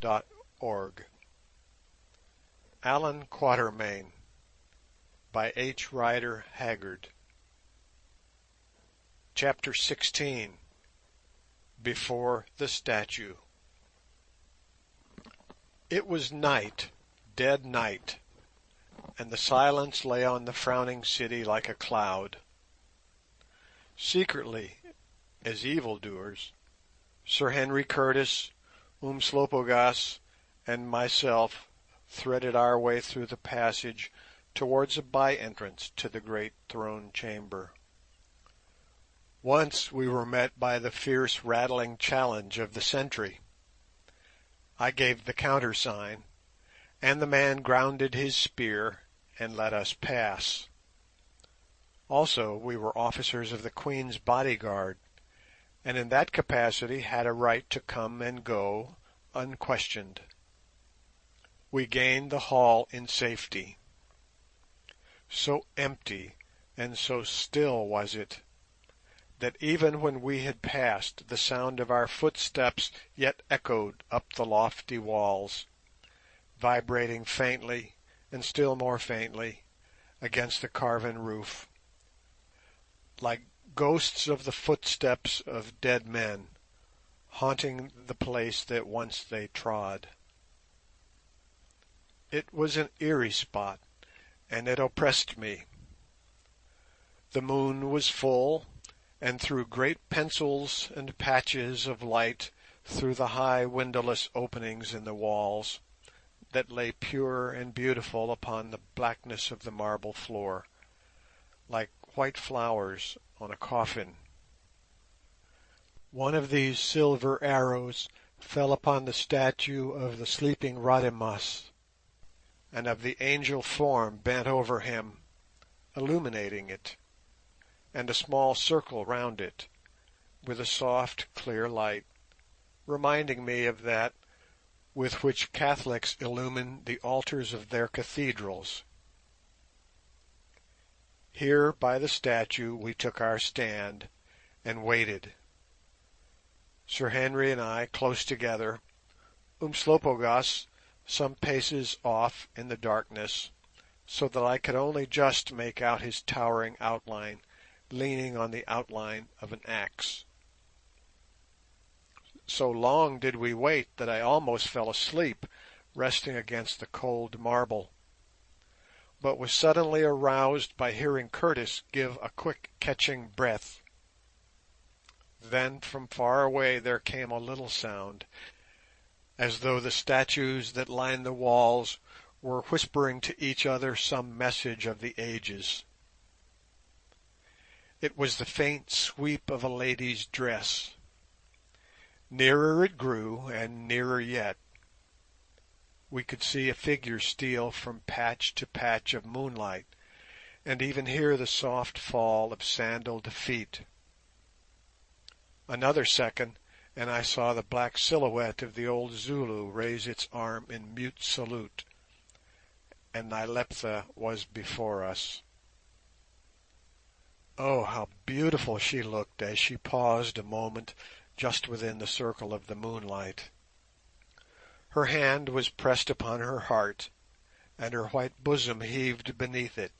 RiderHaggard. Allan Quatermain by RiderHaggard. Chapter 16. Before the Statue. It was night, dead night, and the silence lay on the frowning city like a cloud. Secretly, as evildoers, Sir Henry Curtis, Umslopogaas, and myself threaded our way through the passage towards a by-entrance to the great throne chamber. Once we were met by the fierce rattling challenge of the sentry. I gave the countersign, and the man grounded his spear and let us pass. Also, we were officers of the Queen's bodyguard, and in that capacity had a right to come and go unquestioned. We gained the hall in safety. So empty and so still was it, that even when we had passed, the sound of our footsteps yet echoed up the lofty walls, vibrating faintly and still more faintly against the carven roof, like ghosts of the footsteps of dead men, haunting the place that once they trod. It was an eerie spot, and it oppressed me. The moon was full, and threw great pencils and patches of light through the high windowless openings in the walls that lay pure and beautiful upon the blackness of the marble floor, like white flowers on a coffin. One of these silver arrows fell upon the statue of the sleeping Rademas, and of the angel form bent over him, illuminating it, and a small circle round it, with a soft, clear light, reminding me of that with which Catholics illumine the altars of their cathedrals. Here by the statue we took our stand, and waited. Sir Henry and I close together, Umslopogaas some paces off in the darkness, so that I could only just make out his towering outline, leaning on the outline of an axe. So long did we wait that I almost fell asleep, resting against the cold marble, but was suddenly aroused by hearing Curtis give a quick catching breath. Then from far away there came a little sound, as though the statues that lined the walls were whispering to each other some message of the ages. It was the faint sweep of a lady's dress. Nearer it grew, and nearer yet. We could see a figure steal from patch to patch of moonlight, and even hear the soft fall of sandalled feet. Another second, and I saw the black silhouette of the old Zulu raise its arm in mute salute, and Nyleptha was before us. Oh, how beautiful she looked as she paused a moment just within the circle of the moonlight. Her hand was pressed upon her heart, and her white bosom heaved beneath it.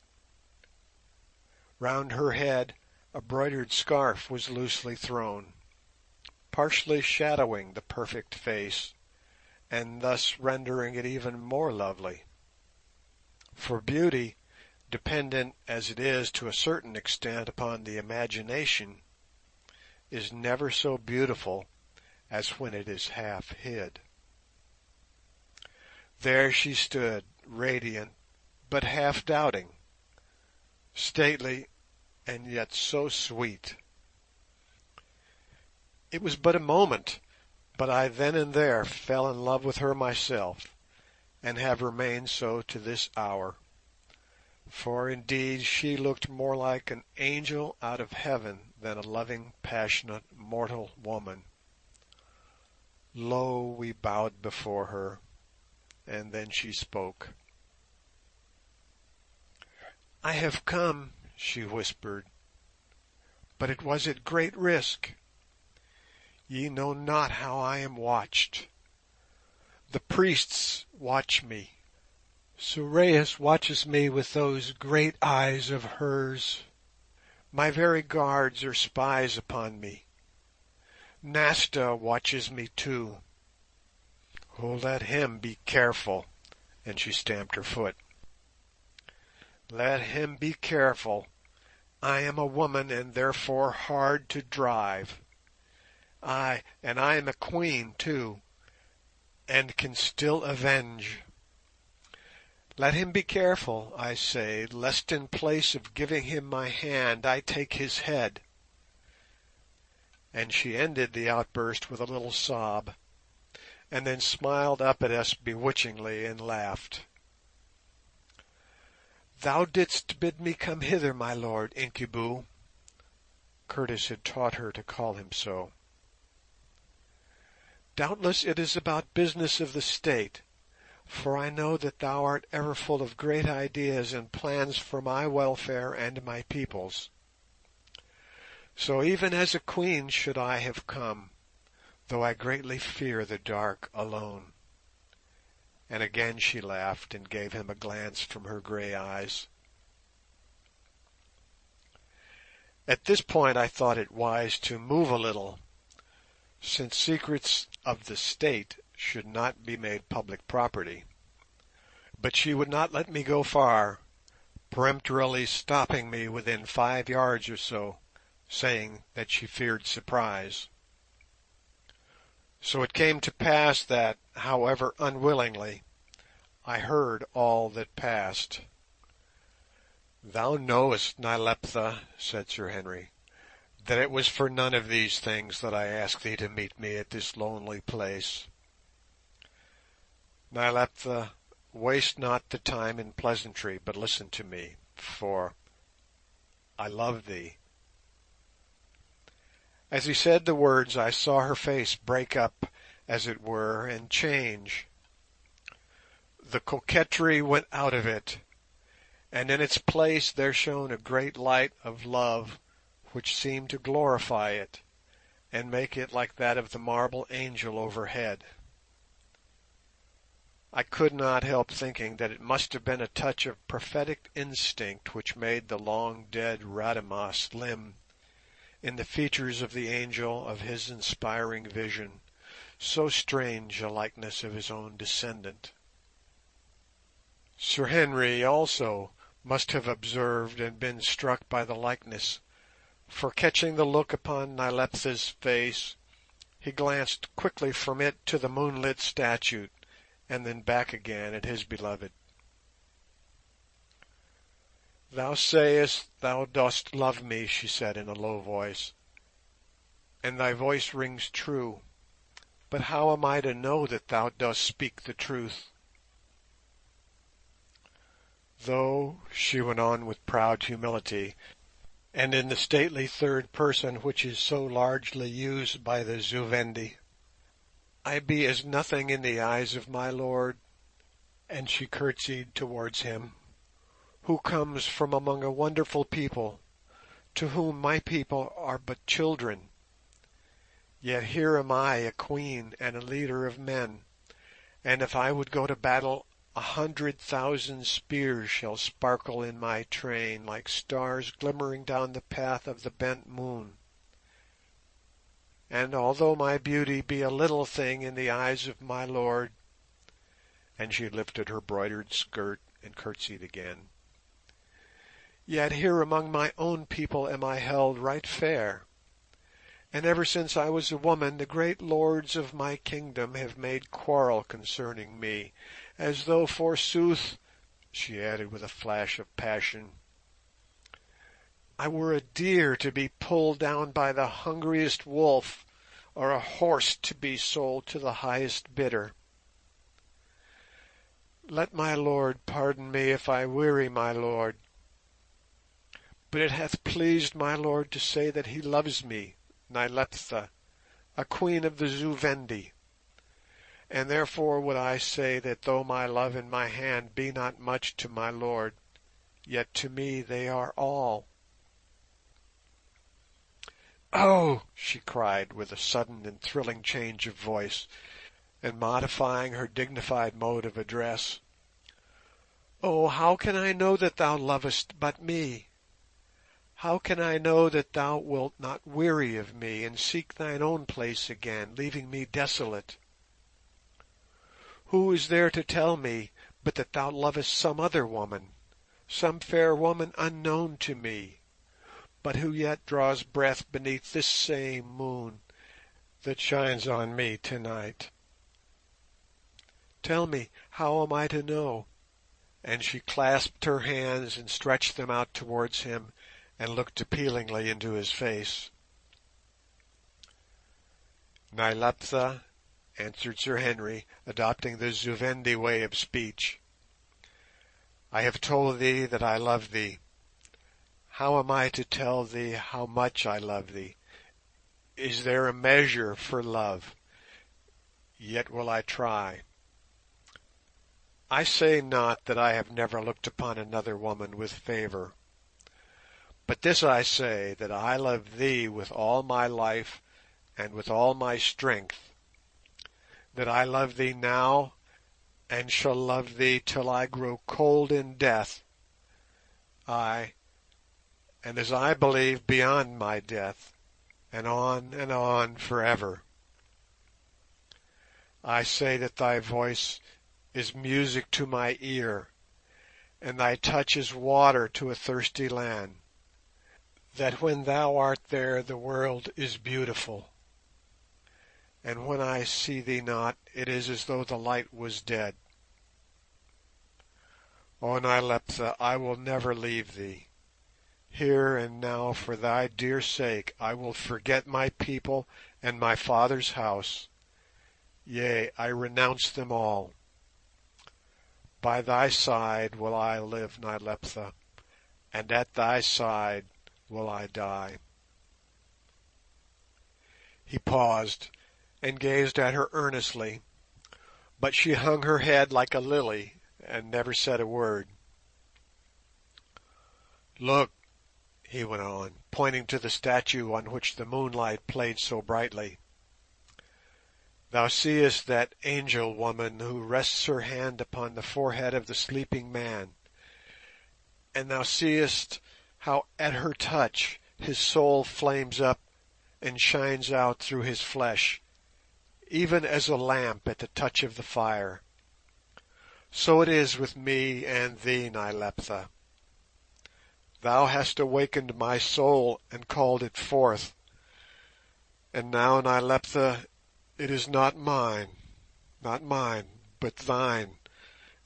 Round her head a broidered scarf was loosely thrown, partially shadowing the perfect face, and thus rendering it even more lovely. For beauty, dependent as it is to a certain extent upon the imagination, is never so beautiful as when it is half hid. There she stood, radiant, but half doubting, stately, and yet so sweet. It was but a moment, but I then and there fell in love with her myself, and have remained so to this hour, for indeed she looked more like an angel out of heaven than a loving, passionate, mortal woman. Low we bowed before her, and then she spoke. "I have come," she whispered, "but it was at great risk. Ye know not how I am watched. The priests watch me. Sorais watches me with those great eyes of hers. My very guards are spies upon me. Nasta watches me too. Oh, let him be careful," and she stamped her foot. "Let him be careful. I am a woman and therefore hard to drive. Ay, and I am a queen too, and can still avenge. Let him be careful, I say, lest in place of giving him my hand I take his head." And she ended the outburst with a little sob, and then smiled up at us bewitchingly and laughed. "Thou didst bid me come hither, my lord Incubu." Curtis had taught her to call him so. "Doubtless it is about business of the state, for I know that thou art ever full of great ideas and plans for my welfare and my people's. So even as a queen should I have come, though I greatly fear the dark alone." And again she laughed and gave him a glance from her grey eyes. At this point I thought it wise to move a little, since secrets of the state should not be made public property, but she would not let me go far, peremptorily stopping me within 5 yards or so, saying that she feared surprise. So it came to pass that, however unwillingly, I heard all that passed. "Thou knowest, Nyleptha," said Sir Henry, "that it was for none of these things that I asked thee to meet me at this lonely place. Nyleptha, waste not the time in pleasantry, but listen to me, for I love thee." As he said the words I saw her face break up, as it were, and change. The coquetry went out of it, and in its place there shone a great light of love which seemed to glorify it, and make it like that of the marble angel overhead. I could not help thinking that it must have been a touch of prophetic instinct which made the long-dead Rademas limn in the features of the angel of his inspiring vision so strange a likeness of his own descendant. Sir Henry also must have observed and been struck by the likeness, for catching the look upon Nyleptha's face, he glanced quickly from it to the moonlit statue, and then back again at his beloved. "Thou sayest thou dost love me," she said in a low voice, "and thy voice rings true, but how am I to know that thou dost speak the truth? Though," she went on with proud humility, and in the stately third person which is so largely used by the Zu-Vendi, "I be as nothing in the eyes of my lord," and she curtsied towards him, "who comes from among a wonderful people, to whom my people are but children. Yet here am I, a queen and a leader of men, and if I would go to battle 100,000 spears shall sparkle in my train like stars glimmering down the path of the bent moon. And although my beauty be a little thing in the eyes of my lord," and she lifted her broidered skirt and curtsied again, "yet here among my own people am I held right fair, and ever since I was a woman the great lords of my kingdom have made quarrel concerning me, as though forsooth," she added with a flash of passion, "I were a deer to be pulled down by the hungriest wolf, or a horse to be sold to the highest bidder. Let my lord pardon me if I weary my lord, but it hath pleased my lord to say that he loves me, Nyleptha, a queen of the Zu-Vendi, and therefore would I say that though my love and my hand be not much to my lord, yet to me they are all." "Oh!" she cried, with a sudden and thrilling change of voice, and modifying her dignified mode of address. "Oh, how can I know that thou lovest but me? How can I know that thou wilt not weary of me, and seek thine own place again, leaving me desolate? Who is there to tell me but that thou lovest some other woman, some fair woman unknown to me, but who yet draws breath beneath this same moon that shines on me tonight? Tell me, how am I to know?" And she clasped her hands and stretched them out towards him and looked appealingly into his face. "Nyleptha," answered Sir Henry, adopting the Zu Vendi way of speech, "I have told thee that I love thee. How am I to tell thee how much I love thee? Is there a measure for love? Yet will I try. I say not that I have never looked upon another woman with favour, but this I say, that I love thee with all my life and with all my strength, that I love thee now and shall love thee till I grow cold in death, ay, and as I believe beyond my death, and on for ever. I say that thy voice is music to my ear, and thy touch is water to a thirsty land, that when thou art there the world is beautiful, and when I see thee not it is as though the light was dead. O Nyleptha, I will never leave thee. Here and now, for thy dear sake, I will forget my people and my father's house. Yea, I renounce them all. By thy side will I live, Nyleptha, and at thy side will I die." He paused and gazed at her earnestly, but she hung her head like a lily and never said a word. "Look," he went on, pointing to the statue on which the moonlight played so brightly. "Thou seest that angel woman who rests her hand upon the forehead of the sleeping man, and thou seest how at her touch his soul flames up and shines out through his flesh, even as a lamp at the touch of the fire. So it is with me and thee, Nyleptha. Thou hast awakened my soul and called it forth, and now, Nyleptha, it is not mine, but thine,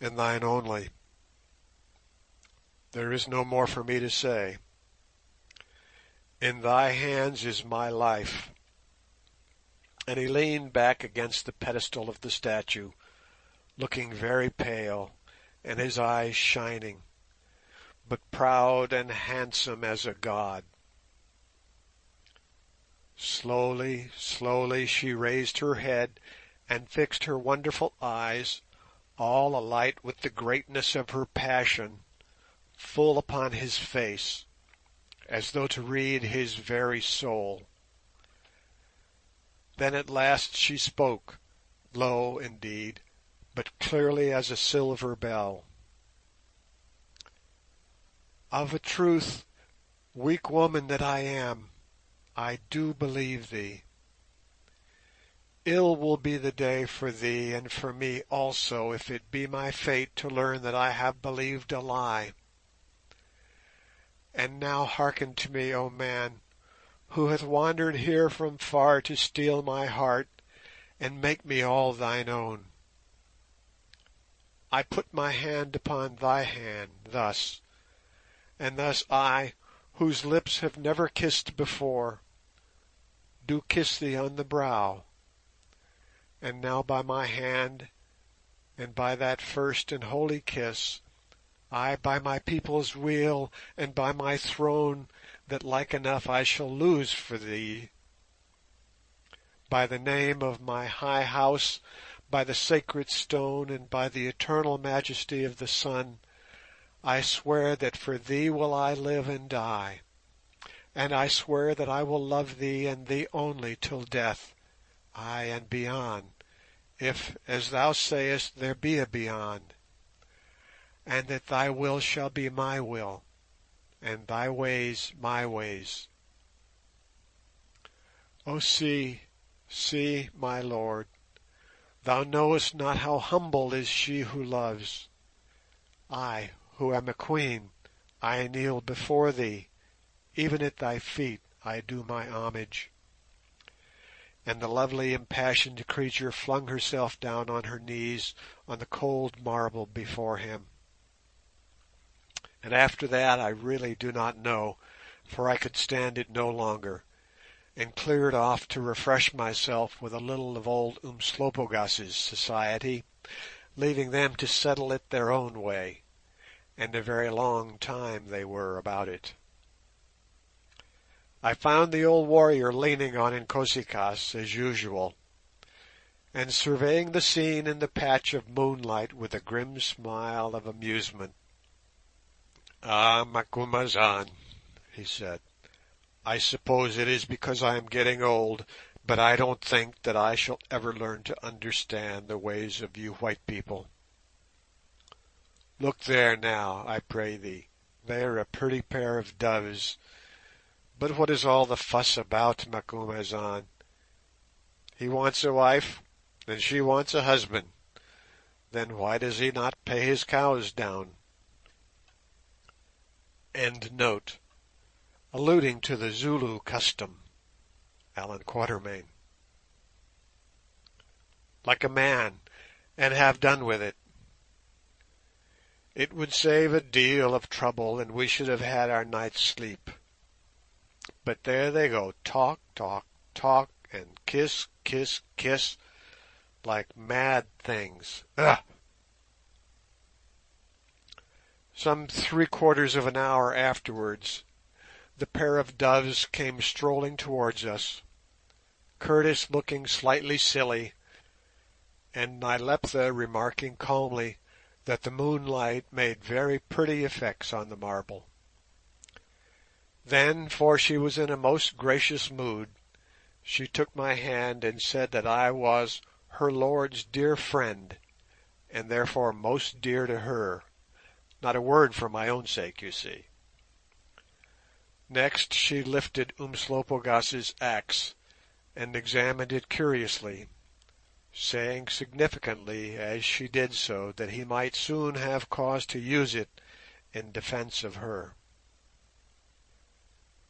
and thine only. There is no more for me to say. In thy hands is my life." And he leaned back against the pedestal of the statue, looking very pale, and his eyes shining, but proud and handsome as a god. Slowly, slowly she raised her head and fixed her wonderful eyes, all alight with the greatness of her passion, full upon his face, as though to read his very soul. Then at last she spoke, low indeed, but clearly as a silver bell. "Of a truth, weak woman that I am, I do believe thee. Ill will be the day for thee and for me also if it be my fate to learn that I have believed a lie. And now hearken to me, O man, who hath wandered here from far to steal my heart and make me all thine own. I put my hand upon thy hand, thus, and thus I, whose lips have never kissed before, do kiss thee on the brow, and now by my hand, and by that first and holy kiss, ay, by my people's weal, and by my throne that like enough I shall lose for thee, by the name of my high house, by the sacred stone, and by the eternal majesty of the sun, I swear that for thee will I live and die, and I swear that I will love thee and thee only till death, ay, and beyond, if, as thou sayest, there be a beyond, and that thy will shall be my will, and thy ways my ways. O see, see, my lord, thou knowest not how humble is she who loves. I, who am a queen, I kneel before thee, even at thy feet I do my homage." And the lovely impassioned creature flung herself down on her knees on the cold marble before him. And after that I really do not know, for I could stand it no longer, and cleared off to refresh myself with a little of old Umslopogaas's society, leaving them to settle it their own way, and a very long time they were about it. I found the old warrior leaning on Inkosi-kaas as usual, and surveying the scene in the patch of moonlight with a grim smile of amusement. "Ah, Macumazahn," he said, "I suppose it is because I am getting old, but I don't think that I shall ever learn to understand the ways of you white people. Look there now, I pray thee, they are a pretty pair of doves. But what is all the fuss about, Macumazahn? He wants a wife, and she wants a husband. Then why does he not pay his cows down?" End note. Alluding to the Zulu custom. Allan Quatermain. Like a man, and have done with it. It would save a deal of trouble, and we should have had our night's sleep. But there they go, talk, talk, talk, and kiss, kiss, kiss, like mad things. Ugh! Some 3/4 of an hour afterwards, the pair of doves came strolling towards us, Curtis looking slightly silly, and Nyleptha remarking calmly that the moonlight made very pretty effects on the marble. Then, for she was in a most gracious mood, she took my hand and said that I was her lord's dear friend, and therefore most dear to her. Not a word for my own sake, you see. Next she lifted Umslopogaas's axe and examined it curiously, saying significantly as she did so that he might soon have cause to use it in defence of her.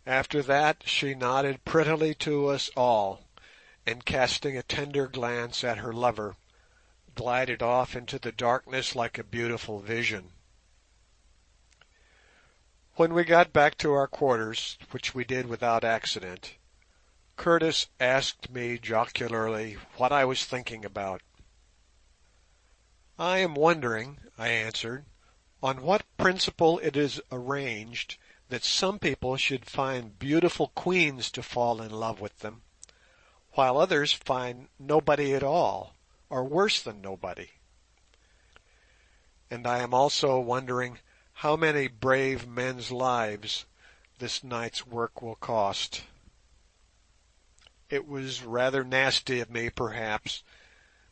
After that she nodded prettily to us all, and casting a tender glance at her lover, glided off into the darkness like a beautiful vision. When we got back to our quarters, which we did without accident, Curtis asked me jocularly what I was thinking about. "I am wondering," I answered, "on what principle it is arranged that some people should find beautiful queens to fall in love with them, while others find nobody at all, or worse than nobody. And I am also wondering how many brave men's lives this night's work will cost." It was rather nasty of me, perhaps,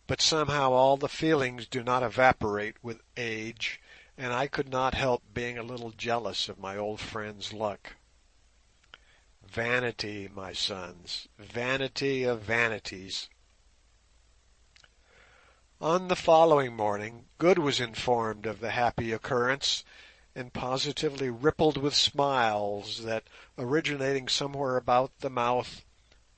but somehow all the feelings do not evaporate with age, and I could not help being a little jealous of my old friend's luck. Vanity, my sons, vanity of vanities. On the following morning, Good was informed of the happy occurrence, and positively rippled with smiles that, originating somewhere about the mouth,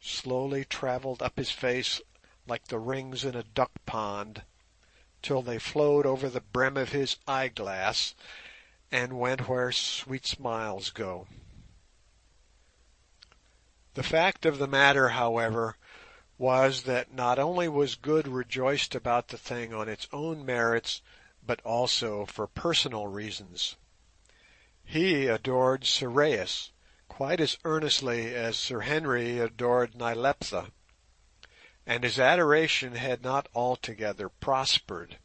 slowly travelled up his face like the rings in a duck pond, till they flowed over the brim of his eyeglass and went where sweet smiles go. The fact of the matter, however, was that not only was Good rejoiced about the thing on its own merits, but also for personal reasons. He adored Sorais quite as earnestly as Sir Henry adored Nyleptha, and his adoration had not altogether prospered.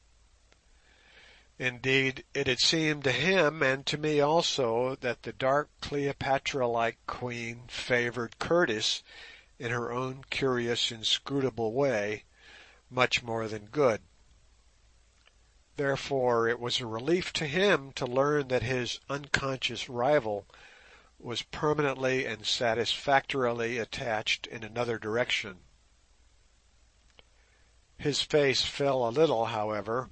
Indeed, it had seemed to him, and to me also, that the dark Cleopatra-like queen favoured Curtis in her own curious inscrutable way, much more than good. Therefore it was a relief to him to learn that his unconscious rival was permanently and satisfactorily attached in another direction. His face fell a little, however,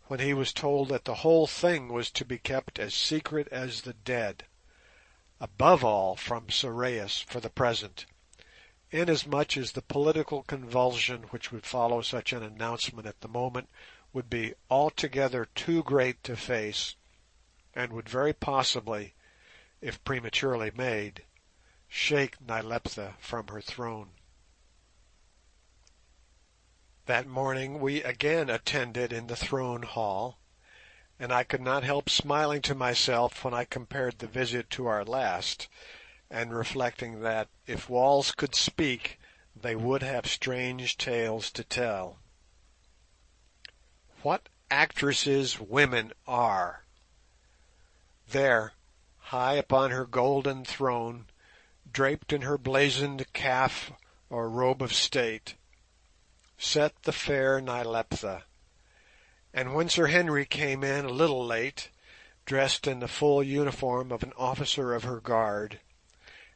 when he was told that the whole thing was to be kept as secret as the dead, above all from Sorais for the present, inasmuch as the political convulsion which would follow such an announcement at the moment would be altogether too great to face, and would very possibly, if prematurely made, shake Nyleptha from her throne. That morning we again attended in the throne hall, and I could not help smiling to myself when I compared the visit to our last, and reflecting that, if walls could speak, they would have strange tales to tell. What actresses women are! There, high upon her golden throne, draped in her blazoned calf or robe of state, sat the fair Nyleptha, and when Sir Henry came in a little late, dressed in the full uniform of an officer of her guard,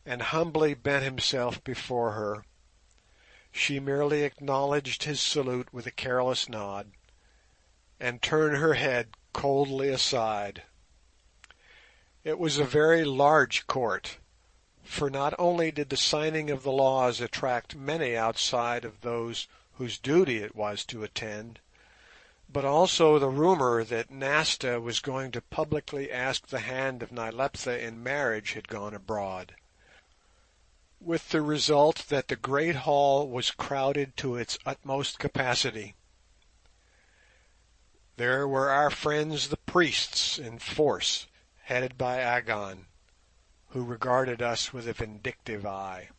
and humbly bent himself before her, she merely acknowledged his salute with a careless nod, and turned her head coldly aside. It was a very large court, for not only did the signing of the laws attract many outside of those whose duty it was to attend, but also the rumour that Nasta was going to publicly ask the hand of Nyleptha in marriage had gone abroad, with the result that the great hall was crowded to its utmost capacity. There were our friends the priests in force, headed by Agon, who regarded us with a vindictive eye,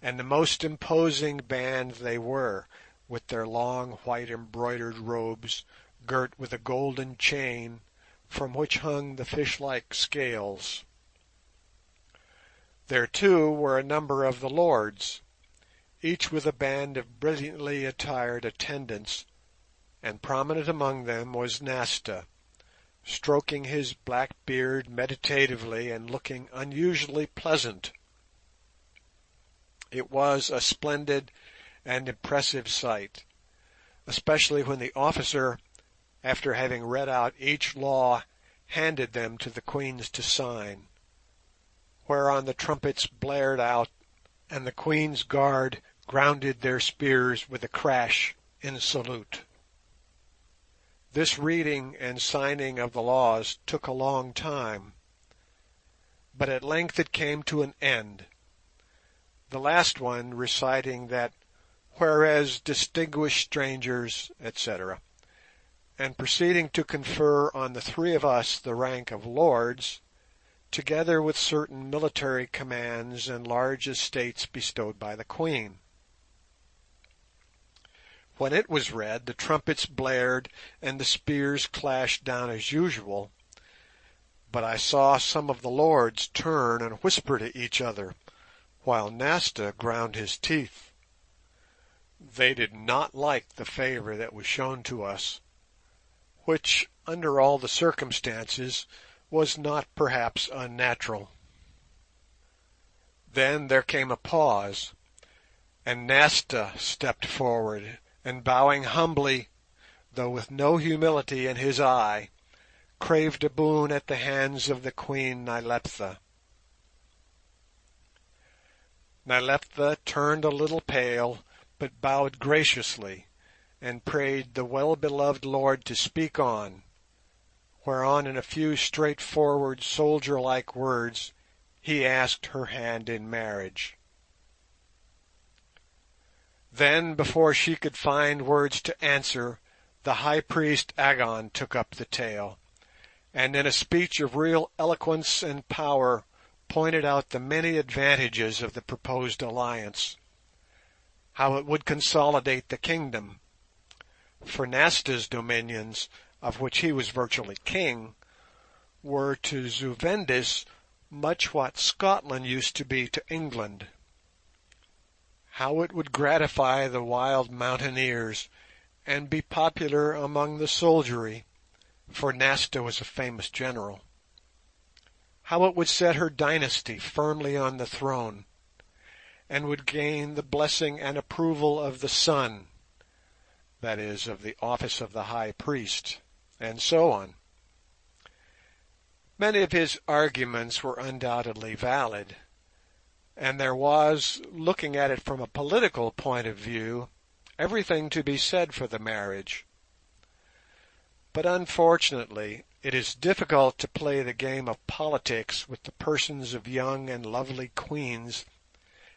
and the most imposing band they were, with their long white embroidered robes girt with a golden chain from which hung the fish-like scales. There too were a number of the lords, each with a band of brilliantly attired attendants, and prominent among them was Nasta, stroking his black beard meditatively and looking unusually pleasant. It was a splendid and impressive sight, especially when the officer, after having read out each law, handed them to the Queens to sign, whereon the trumpets blared out and the Queen's guard grounded their spears with a crash in salute. This reading and signing of the laws took a long time, but at length it came to an end, the last one reciting that whereas distinguished strangers, etc., and proceeding to confer on the three of us the rank of lords, together with certain military commands and large estates bestowed by the Queen. When it was read, the trumpets blared and the spears clashed down as usual, but I saw some of the lords turn and whisper to each other, while Nasta ground his teeth. They did not like the favour that was shown to us, which, under all the circumstances, was not perhaps unnatural. Then there came a pause, and Nasta stepped forward, and bowing humbly, though with no humility in his eye, craved a boon at the hands of the Queen Nyleptha. Nyleptha turned a little pale, but bowed graciously, and prayed the well-beloved lord to speak on, whereon in a few straightforward soldier-like words he asked her hand in marriage. Then, before she could find words to answer, the high priest Agon took up the tale, and in a speech of real eloquence and power pointed out the many advantages of the proposed alliance, how it would consolidate the kingdom, for Nasta's dominions, of which he was virtually king, were to Zu Vendis much what Scotland used to be to England, How it would gratify the wild mountaineers, and be popular among the soldiery, for Nasta was a famous general. How it would set her dynasty firmly on the throne, and would gain the blessing and approval of the sun, that is, of the office of the high priest, and so on. Many of his arguments were undoubtedly valid, and there was, looking at it from a political point of view, everything to be said for the marriage. But unfortunately, it is difficult to play the game of politics with the persons of young and lovely queens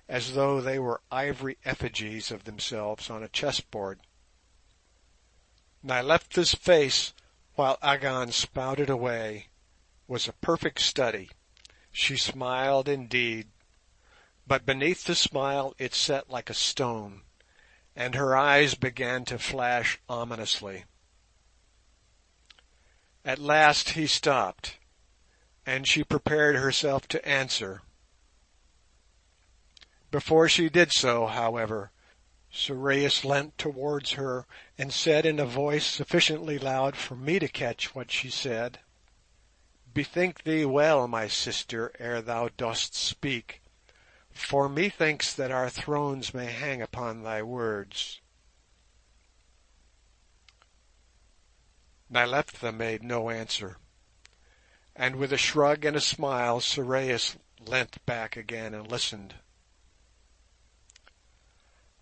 as though they were ivory effigies of themselves on a chessboard. Nyleptha's face, while Agon spouted away, was a perfect study. She smiled indeed, but beneath the smile it set like a stone, and her eyes began to flash ominously. At last he stopped, and she prepared herself to answer. Before she did so, however, Sorais leant towards her and said in a voice sufficiently loud for me to catch what she said, "Bethink thee well, my sister, ere thou dost speak, for methinks that our thrones may hang upon thy words." Nyleptha made no answer, and with a shrug and a smile Sorais leant back again and listened.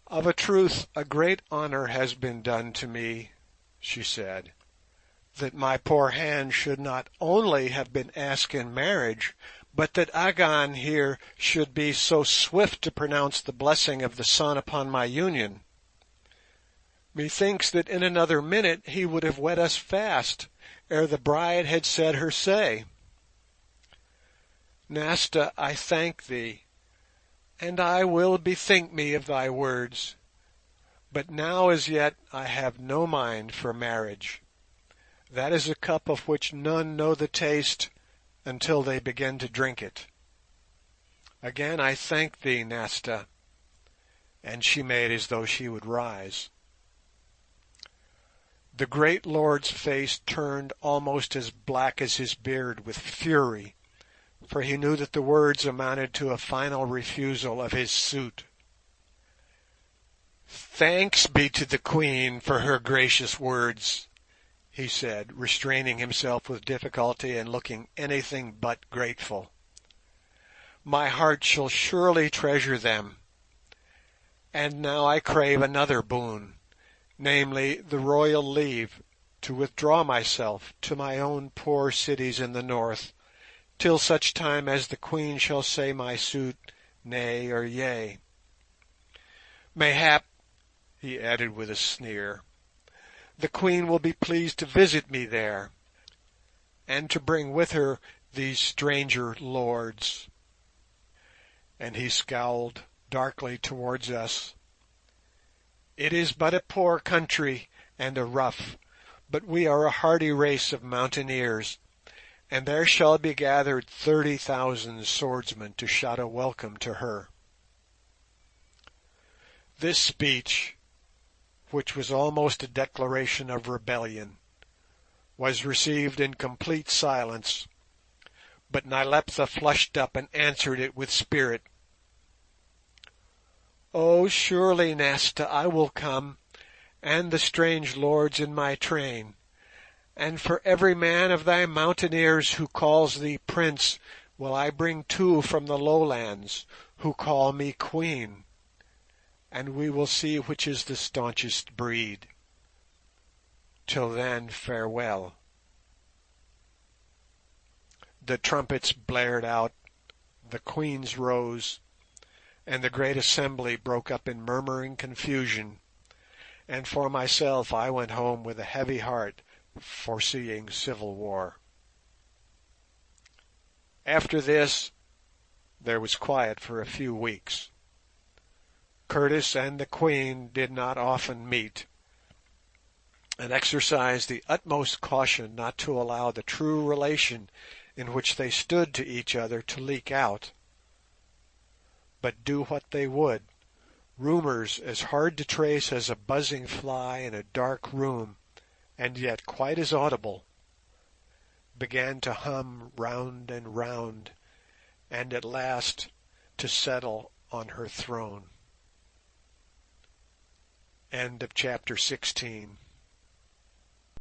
"Of a truth a great honour has been done to me," she said, "that my poor hand should not only have been asked in marriage, but that Agon here should be so swift to pronounce the blessing of the sun upon my union. Methinks that in another minute he would have wed us fast, ere the bride had said her say. Nasta, I thank thee, and I will bethink me of thy words, but now as yet I have no mind for marriage. That is a cup of which none know the taste until they begin to drink it. Again I thank thee, Nasta," and she made as though she would rise. The great lord's face turned almost as black as his beard with fury, for he knew that the words amounted to a final refusal of his suit. "Thanks be to the Queen for her gracious words," he said, restraining himself with difficulty and looking anything but grateful. "My heart shall surely treasure them. And now I crave another boon, namely the royal leave to withdraw myself to my own poor cities in the north, till such time as the Queen shall say my suit nay or yea. Mayhap," he added with a sneer, "the Queen will be pleased to visit me there, and to bring with her these stranger lords," and he scowled darkly towards us. "It is but a poor country and a rough, but we are a hardy race of mountaineers, and there shall be gathered 30,000 swordsmen to shout a welcome to her." This speech, which was almost a declaration of rebellion, was received in complete silence, but Nyleptha flushed up and answered it with spirit. "Oh, surely, Nasta, I will come, and the strange lords in my train, and for every man of thy mountaineers who calls thee prince will I bring 2 from the lowlands, who call me queen, and we will see which is the staunchest breed. Till then, farewell." The trumpets blared out, the queens rose, and the great assembly broke up in murmuring confusion, and for myself I went home with a heavy heart, foreseeing civil war. After this there was quiet for a few weeks. Curtis and the Queen did not often meet, and exercised the utmost caution not to allow the true relation in which they stood to each other to leak out. But do what they would, Rumours as hard to trace as a buzzing fly in a dark room, and yet quite as audible, began to hum round and round, and at last to settle on her throne. End of chapter 16.